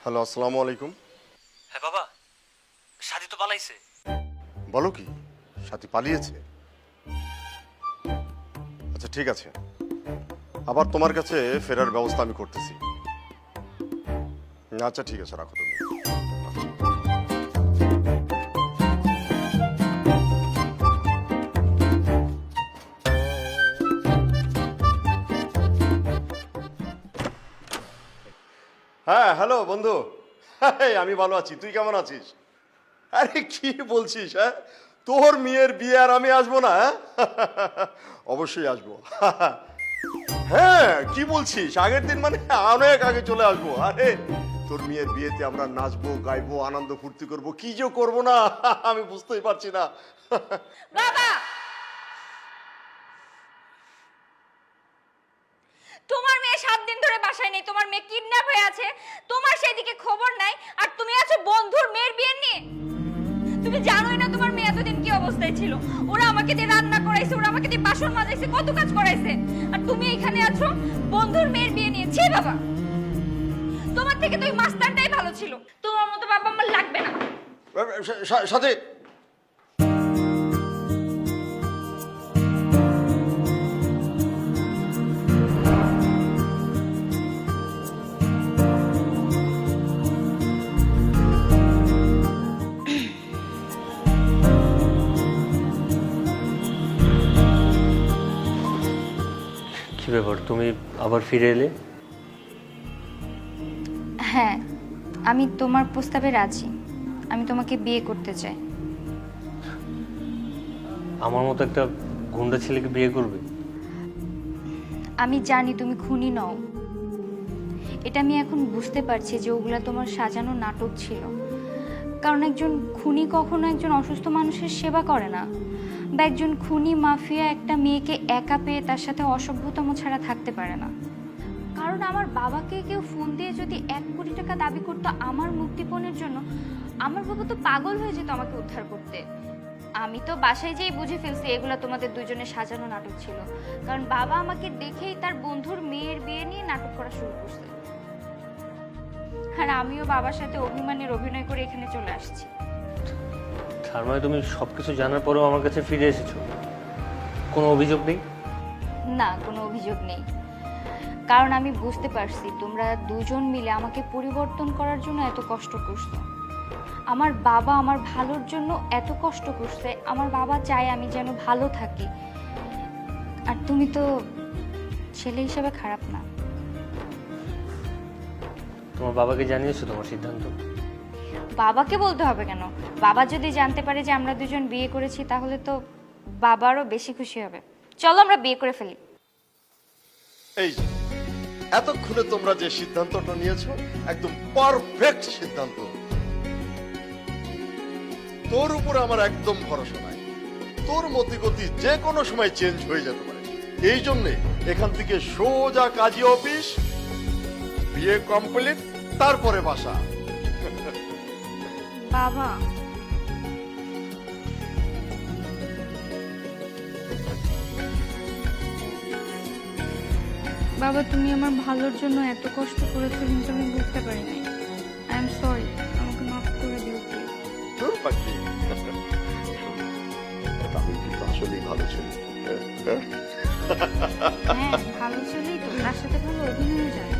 Hello, আসসালামু আলাইকুম। হ্যাঁ বাবা, সাথী তো পালাইছে। বলো কি, সাথী পালিয়েছে? আচ্ছা ঠিক আছে, আবার তোমার কাছে ফেরার ব্যবস্থা আমি করতেছি। আচ্ছা ঠিক আছে, রাখো তুমি। হ্যাঁ হ্যালো বন্ধু। আমি ভালো আছি, তুই কেমন আছিস? আরে কি বলছিস? হ্যাঁ, তোর মেয়ের বিয়ে আর আমি আসবো না? অবশ্যই আসবো। হ্যাঁ, কি বলছিস? আগের দিন মানে অনেক আগে চলে আসবো। আরে তোর মেয়ের বিয়েতে আমরা নাচবো, গাইবো, আনন্দ ফুর্তি করবো, কি যে করবো না আমি বুঝতেই পারছি না। বাবা, তোমার মেয়ে 7 দিন ধরে বাসায় নেই, তোমার মেয়ে কিডন্যাপ হয়ে আছে, তোমার সেদিকে খবর নাই, আর তুমি আছো বন্ধুর মেয়ের বিয়ে নিয়ে। তুমি জানোই না তোমার মেয়ে এতদিন কি অবস্থায় ছিল। ওরা আমাকে দিয়ে রান্না করাইছে, ওরা আমাকে দিয়ে বাসন মাজাইছে, কত কাজ করাইছে, আর তুমি এখানে আছো বন্ধুর মেয়ের বিয়ে নিয়ে। ছি বাবা, তোমার থেকে তো ওই মাস্টারটাই ভালো ছিল। তোমার মতো বাবা আমার লাগবে না। সাথে কি ব্যাপার, তুমি আবার ফিরে এলে? হ্যাঁ, আমি তোমার প্রস্তাবে রাজি। আমি তোমাকে বিয়ে করতে চাই। আমার মতো একটা গুন্ডা ছেলেকে বিয়ে করবে? আমি জানি তুমি খুনি নও, এটা আমি এখন বুঝতে পারছি যে ওগুলা তোমার সাজানো নাটক ছিল। কারণ একজন খুনি কখনো একজন অসুস্থ মানুষের সেবা করে না, বা একজন খুনি মাফিয়া একটা মেয়েকে একা পেয়ে তার সাথে অসভ্যতম ছাড়া থাকতে পারে না। কারণ আমার বাবাকে কেউ ফোন দিয়ে যদি 1 কোটি টাকা দাবি করতো আমার মুক্তিপণের জন্য, আমার বাবা তো পাগল হয়ে যেত আমাকে উদ্ধার করতে। আমি তো বাসায় যেই বুঝে ফেলছি এগুলা তোমাদের দুজনের সাজানো নাটক ছিল। কারণ বাবা আমাকে দেখেই তার বন্ধুর মেয়ের বিয়ে নিয়ে নাটক করা শুরু করছে, আর আমিও বাবার সাথে অভিমানের অভিনয় করে এখানে চলে আসছি। তার মানে তুমি সবকিছু জানার পরেও আমার কাছে ফিরে এসেছো? কোনো অভিযোগ নেই? না, কোনো অভিযোগ নেই। কারণ আমি বুঝতে পারছি তোমরা দুজন মিলে আমাকে পরিবর্তন করার জন্য এত কষ্ট করছো। আমার বাবা আমার ভালোর জন্য এত কষ্ট করছে, আমার বাবা চায় আমি যেন ভালো থাকি। আর তুমি তো ছেলে হিসেবে খারাপ না। তোমার বাবাকে জানিয়েছো তোমার সিদ্ধান্ত? বাবাকে বলতে হবে কেন? বাবা যদি জানতে পারে যে আমরা দুজন বিয়ে করেছি তাহলে তো বাবারও বেশি খুশি হবে। চলো আমরা বিয়ে করে ফেলি। এই যে, এতক্ষণে তোমরা যে সিদ্ধান্তটা নিয়েছো একদম পারফেক্ট সিদ্ধান্ত। তোর উপর আমার একদম ভরসা নাই। তোর মতিগতি যে কোনো সময় চেঞ্জ হয়ে যেতে পারে। এই জন্যে এখান থেকে সোজা কাজী অফিস, বিয়ে কমপ্লিট, তারপরে বাসা। বাবা, বাবা তুমি আমার ভালোর জন্য এত কষ্ট করেছো কিন্তু আমি বুঝতে পারি নাই। আই এম সরি, আমাকে মাফ করে দিও প্লিজ। তোর পাখি আমি কিন্তু আসলেই ভালো ছিল। হ্যাঁ, ভালো ছেলেই তো, তার সাথে ভালো অভিনয় যায়।